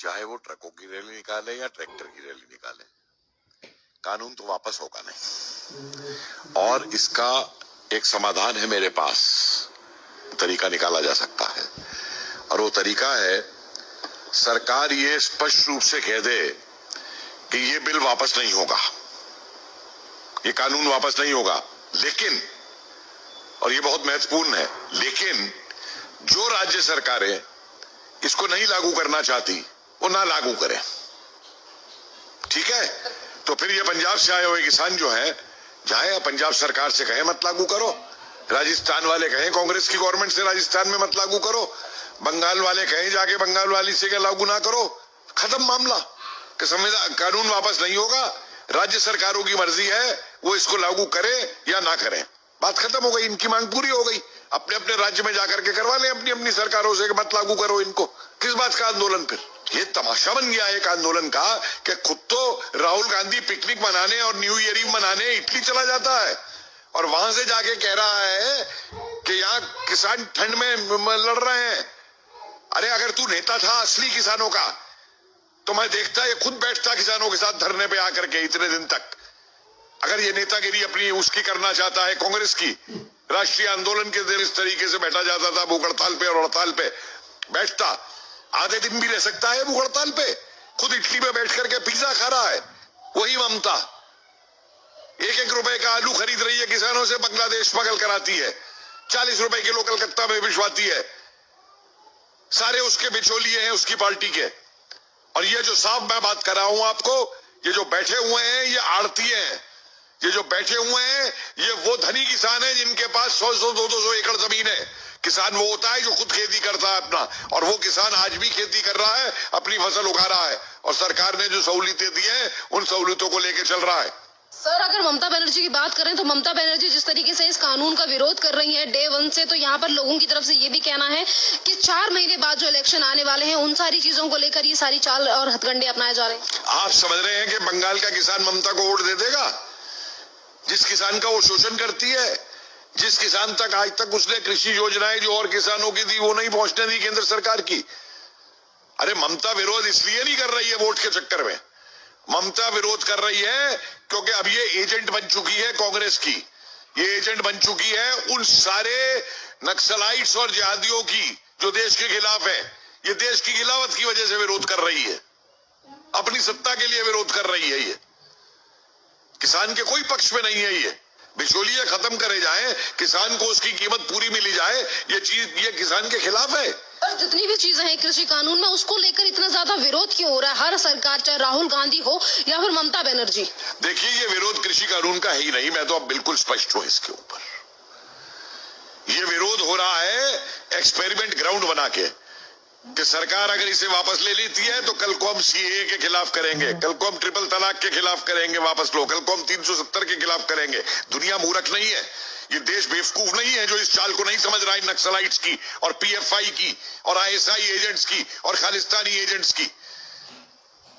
चाहे वो ट्रकों की रैली निकाले या ट्रैक्टर की रैली निकाले, कानून तो वापस होगा नहीं। और इसका एक समाधान है मेरे पास, तरीका निकाला जा सकता है, और वो तरीका है सरकार ये स्पष्ट रूप से कह दे कि ये बिल वापस नहीं होगा, ये कानून वापस नहीं होगा, लेकिन, और ये बहुत महत्वपूर्ण है, लेकिन जो राज्य सरकारें इसको नहीं लागू करना चाहती वो ना लागू करें। ठीक है? तो फिर ये पंजाब से आए हुए किसान जो है, जाए पंजाब सरकार से कहे मत लागू करो, राजस्थान वाले कहें कांग्रेस की गवर्नमेंट से राजस्थान में मत लागू करो, बंगाल वाले कहें जाके बंगाल वाली से लागू ना करो, खत्म मामला। कि संविधान कानून वापस नहीं होगा, राज्य सरकारों की मर्जी है वो इसको लागू करे या ना करें, बात खत्म हो गई, इनकी मांग पूरी हो गई। अपने अपने राज्य में जाकर के करवा लें अपनी अपनी सरकारों से, मत लागू करो इनको। किस बात का आंदोलन? फिर ये तमाशा बन गया है एक आंदोलन का कि खुद तो राहुल गांधी पिकनिक मनाने और न्यू ईयर ईव मनाने इटली चला जाता है और वहां से जाके कह रहा है कि यहाँ किसान ठंड में लड़ रहे हैं। अरे अगर तू नेता था असली किसानों का तो मैं देखता ये खुद बैठता किसानों के साथ धरने पे आकर के इतने दिन तक। अगर ये नेतागिरी अपनी उसकी करना चाहता है, कांग्रेस की राष्ट्रीय आंदोलन के दिन इस तरीके से बैठा जाता था भूख हड़ताल पे, और हड़ताल पे बैठता, आधे दिन भी रह सकता है भूख हड़ताल पे। खुद इटली में बैठ करके पिज्जा खा रहा है वही ममता, 1-1 रुपए का आलू खरीद रही है किसानों से, बांग्लादेश स्मगल कराती है, 40 रुपए किलो कलकत्ता में भिजवाती है, सारे उसके बिचौलिए हैं उसकी पार्टी के। और ये जो साहब मैं बात कर रहा हूं आपको, ये जो बैठे हुए हैं ये आड़तीए हैं, ये जो बैठे हुए हैं ये वो धनी किसान हैं जिनके पास 100-100, 200 एकड़ जमीन है। किसान वो होता है जो खुद खेती करता है अपना, और वो किसान आज भी खेती कर रहा है, अपनी फसल उगा रहा है, और सरकार ने जो सहूलियतें दी हैं उन सहूलियतों को लेकर चल रहा है। सर अगर ममता बनर्जी की बात करें तो ममता बनर्जी जिस तरीके से इस कानून का विरोध कर रही है डे 1 से, तो यहाँ पर लोगों की तरफ से ये भी कहना है कि 4 महीने बाद जो इलेक्शन आने वाले हैं उन सारी चीजों को लेकर ये सारी चाल और हथकंडे अपनाए जा रहे हैं। आप समझ रहे हैं कि बंगाल का किसान ममता को वोट दे देगा? जिस किसान का वो शोषण करती है, जिस किसान तक आज तक उसने कृषि योजनाएं जो और किसानों की दी वो नहीं पहुंचने दी केंद्र सरकार की। अरे ममता विरोध इसलिए नहीं कर रही है वोट के चक्कर में, ममता विरोध कर रही है क्योंकि अब ये एजेंट बन चुकी है कांग्रेस की, ये एजेंट बन चुकी है उन सारे नक्सलाइट्स और जिहादियों की जो देश के खिलाफ है। ये देश की गिलावत की वजह से विरोध कर रही है, अपनी सत्ता के लिए विरोध कर रही है। ये किसान के कोई पक्ष में नहीं है, ये बिचौलिए खत्म करे जाए, किसान को उसकी कीमत पूरी मिली जाए, ये चीज ये किसान के खिलाफ है। और जितनी भी चीजें हैं कृषि कानून में उसको लेकर इतना ज्यादा विरोध क्यों हो रहा है हर सरकार, चाहे राहुल गांधी हो या फिर ममता बनर्जी? देखिए ये विरोध कृषि कानून का है ही नहीं, मैं तो अब बिल्कुल स्पष्ट हूं इसके ऊपर। ये विरोध हो रहा है एक्सपेरिमेंट ग्राउंड बना के कि सरकार अगर इसे वापस ले लेती है तो कल को हम सीएए के खिलाफ करेंगे, कल को हम ट्रिपल तलाक के खिलाफ करेंगे, वापस लो, कल को हम 370 के खिलाफ करेंगे। दुनिया मूर्ख नहीं है, ये देश बेवकूफ नहीं है जो इस चाल को नहीं समझ रहा है नक्सलाइट्स की और पीएफआई की और आईएसआई एजेंट्स की और खालिस्तानी एजेंट्स की।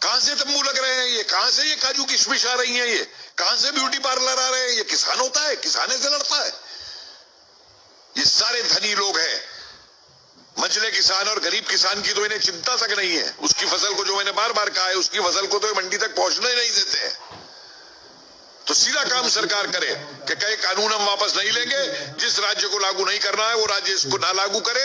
कहां से तंबू लग रहे हैं ये, कहां से ये काजू किशमिश आ रही है, ये कहां से ब्यूटी पार्लर आ रहे हैं? ये किसान होता है, किसाने से लड़ता है। ये सारे धनी लोग हैं, मझले किसान और गरीब किसान की तो इन्हें चिंता तक नहीं है। उसकी फसल को, जो मैंने बार बार कहा है, उसकी फसल को तो मंडी तक पहुंचने नहीं देते हैं। तो सीधा काम सरकार करे कि कई कानून हम वापस नहीं लेंगे, जिस राज्य को लागू नहीं करना है वो राज्य इसको ना लागू करे,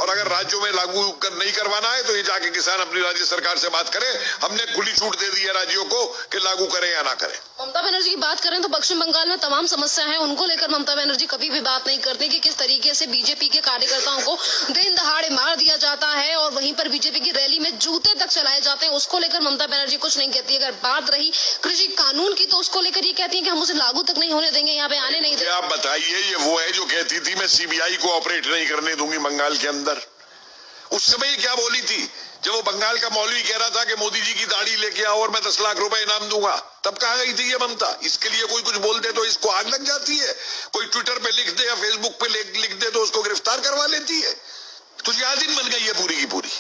और अगर राज्यों में लागू नहीं करवाना है तो ये जाके किसान अपनी राज्य सरकार से बात करे। हमने खुली छूट दे दी है राज्यों को कि लागू करें या ना करें। ममता बनर्जी की बात करें तो पश्चिम बंगाल में तमाम समस्या है, उनको लेकर ममता बनर्जी कभी भी बात नहीं करती कि किस तरीके से बीजेपी के कार्यकर्ताओं को दिन दहाड़े मार दिया जाता है और वहीं पर बीजेपी की रैली में जूते तक चलाए जाते हैं। उसको लेकर ममता बनर्जी कुछ नहीं कहती। अगर बात रही कृषि कानून की तो उसको लेकर ये कहती है कि हम उसे लागू तक नहीं होने देंगे, यहाँ पे आने नहीं देंगे। आप बताइए, ये वो है जो कहती थी मैं सीबीआई को ऑपरेट नहीं करने दूंगी बंगाल के अंदर। उस समय क्या बोली थी जब वो बंगाल का मौलवी कह रहा था कि मोदी जी की दाढ़ी लेके आओ और मैं 10 लाख रुपए इनाम दूंगा, तब कहा गई थी ये ममता? इसके लिए कोई कुछ बोल दे तो इसको आग लग जाती है, कोई ट्विटर पे लिख दे या फेसबुक पे लिख दे तो उसको गिरफ्तार करवा लेती है। तो जिहादी बन गई है पूरी की पूरी।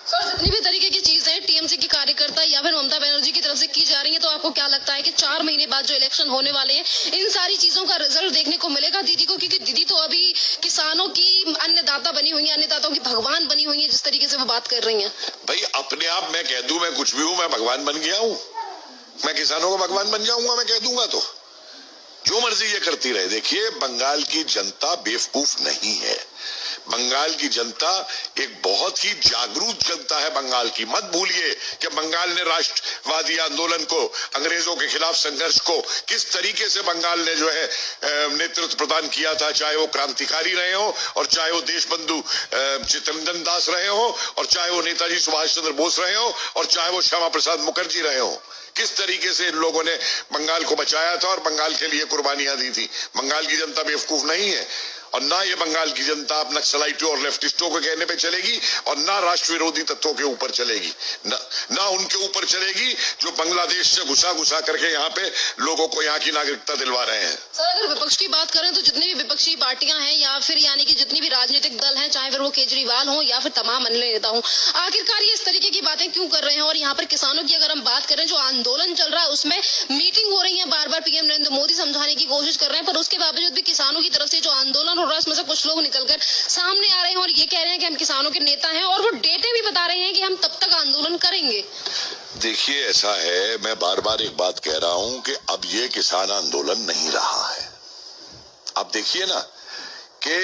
सर जितनी भी तरीके की चीजें टीएमसी की कार्यकर्ता या फिर ममता बनर्जी की तरफ से की जा रही है, तो आपको क्या लगता है कि 4 महीने बाद जो इलेक्शन होने वाले हैं, इन सारी चीजों का रिजल्ट देखने को मिलेगा दीदी को? क्योंकि दीदी तो अभी किसानों की अन्नदाता बनी हुई है, अन्नदाताओं की भगवान बनी हुई है, जिस तरीके से वो बात कर रही है। भाई अपने आप मैं कह दूं मैं कुछ भी हूं, मैं भगवान बन गया हूं, मैं किसानों का भगवान बन जाऊंगा, मैं कह दूंगा तो जो मर्जी ये करती रहे। देखिए बंगाल की जनता बेवकूफ नहीं है, बंगाल की जनता एक बहुत ही जागरूक जनता है बंगाल की। मत भूलिए कि बंगाल ने राष्ट्रवादी आंदोलन को, अंग्रेजों के खिलाफ संघर्ष को किस तरीके से बंगाल ने जो है नेतृत्व प्रदान किया था, चाहे वो क्रांतिकारी रहे हो और चाहे वो देशबंधु चित्तरंजन दास रहे हो और चाहे वो नेताजी सुभाष चंद्र बोस रहे हो और चाहे वो श्यामा प्रसाद मुखर्जी रहे हो। किस तरीके से इन लोगों ने बंगाल को बचाया था और बंगाल के लिए कुर्बानियां दी थी। बंगाल की जनता बेवकूफ नहीं है और ना ये बंगाल की जनता अब नक्सलाइटों और लेफ्टिस्टों के कहने पे चलेगी और ना राष्ट्र विरोधी तत्वों के ऊपर चलेगी, ना उनके ऊपर चलेगी जो बांग्लादेश से घुसा करके यहाँ पे लोगों को यहाँ की नागरिकता दिलवा रहे हैं। सर अगर विपक्ष की बात करें तो जितनी भी विपक्षी पार्टियां हैं या फिर यानी कि जितनी भी राजनीतिक दल हैं, चाहे फिर वो केजरीवाल हो या फिर तमाम अन्य नेता हो, आखिरकार ये इस तरीके की बातें क्यों कर रहे हैं? और यहाँ पर किसानों की अगर हम बात करें, जो आंदोलन चल रहा है उसमें मीटिंग हो रही है, बार बार पीएम नरेंद्र मोदी समझाने की कोशिश कर रहे हैं, पर उसके बावजूद भी किसानों की तरफ से जो आंदोलन हो रहा है उसमें से कुछ लोग निकलकर सामने आ रहे हैं और ये कह रहे हैं कि हम किसानों के नेता हैं और वो डेटे भी बता रहे हैं कि हम तब तक आंदोलन करेंगे। देखिए ऐसा है, मैं बार बार एक बात कह रहा हूं कि अब ये किसान आंदोलन नहीं रहा है। अब देखिए ना कि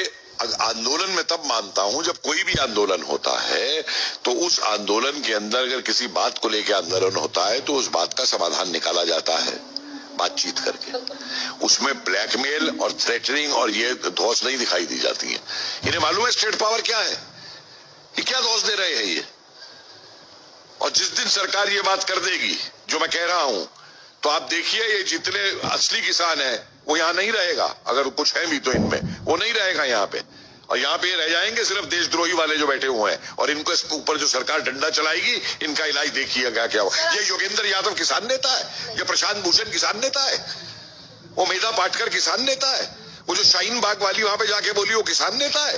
आंदोलन में तब मानता हूं जब कोई भी आंदोलन होता है तो उस आंदोलन के अंदर अगर किसी बात को लेकर आंदोलन होता है तो उस बात का समाधान निकाला जाता है बातचीत करके। उसमें ब्लैकमेल और थ्रेटनिंग और ये धौंस नहीं दिखाई दी जाती है। इन्हें मालूम है स्टेट पावर क्या है, ये क्या धौंस दे रहे हैं ये। और जिस दिन सरकार ये बात कर देगी जो मैं कह रहा हूं, तो आप देखिए ये जितने असली किसान हैं वो यहाँ नहीं रहेगा, अगर कुछ है भी तो इनमें वो नहीं रहेगा यहाँ पे, और यहाँ पे रह जाएंगे सिर्फ देशद्रोही वाले जो बैठे हुए हैं। और इनको इसके ऊपर जो सरकार डंडा चलाएगी, इनका इलाज देखिएगा क्या हो। ये योगेंद्र यादव किसान नेता है, ये प्रशांत भूषण किसान नेता है, वो मेधा पाटकर किसान नेता है, वो जो शाहीन बाग वाली वहां पे जाके बोली वो किसान नेता है।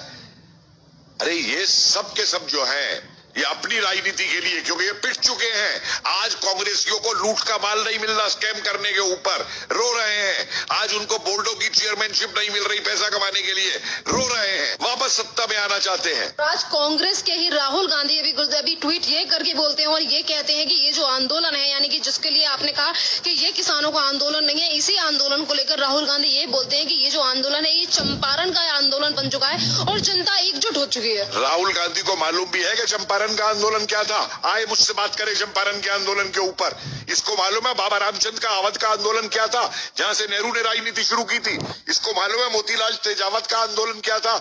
अरे ये सब के सब जो है ये अपनी राजनीति के लिए, क्योंकि ये पिट चुके हैं। आज कांग्रेसियों को लूट का माल नहीं मिल रहा, स्कैम करने के ऊपर रो रहे हैं। आज उनको बोर्डों की चेयरमैनशिप नहीं मिल रही पैसा कमाने के लिए, रो रहे हैं, वापस सत्ता में आना चाहते हैं। आज कांग्रेस के ही राहुल गांधी अभी ट्वीट ये करके बोलते हैं और ये कहते हैं कि ये जो आंदोलन है, यानी कि जिसके लिए आपने कहा कि ये किसानों का आंदोलन नहीं है, इसी आंदोलन को लेकर राहुल गांधी ये बोलते हैं कि ये जो आंदोलन है ये चंपारण का आंदोलन बन चुका है और जनता एकजुट हो चुकी है। राहुल गांधी को मालूम भी है कि चंपारण का आंदोलन क्या था। आए मुझसे बात करें चंपारण के आंदोलन के ऊपर। इसको मालूम है बाबा रामचंद्र का अवध का आंदोलन क्या था, जहां से नेहरू ने राजनीति शुरू की थी। इसको मालूम है मोतीलाल तेजावत का आंदोलन क्या था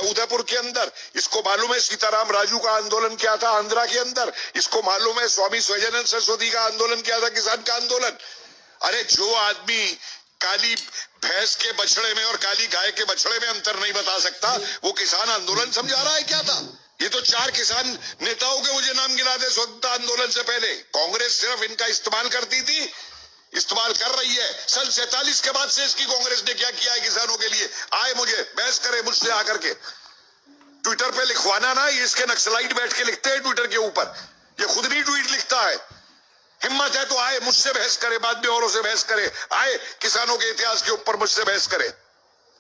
उदयपुर के अंदर। इसको मालूम है सीताराम राजू का आंदोलन क्या था आंध्रा के अंदर। इसको मालूम है स्वामी स्वजानंद सरस्वती का आंदोलन क्या था, किसान का आंदोलन। अरे जो आदमी काली भैंस के बछड़े में और काली गाय के बछड़े में अंतर नहीं बता सकता, वो किसान आंदोलन समझा रहा है क्या था। ये तो 4 किसान नेताओं के मुझे नाम गिना दे स्वतंत्रता आंदोलन से पहले। कांग्रेस सिर्फ इनका इस्तेमाल करती थी, इस्तेमाल कर रही है। सन 47 के बाद से इसकी कांग्रेस ने क्या किया है किसानों के लिए। आए मुझे बहस करे मुझसे आकर के, ट्विटर पे लिखवाना ना, ये इसके नक्सलाइट बैठ के लिखते हैं ट्विटर के ऊपर, ये खुद नहीं ट्वीट लिखता है। हिम्मत है तो आए मुझसे बहस करे, बाद में औरों से बहस करे, आए किसानों के इतिहास के ऊपर मुझसे बहस करे।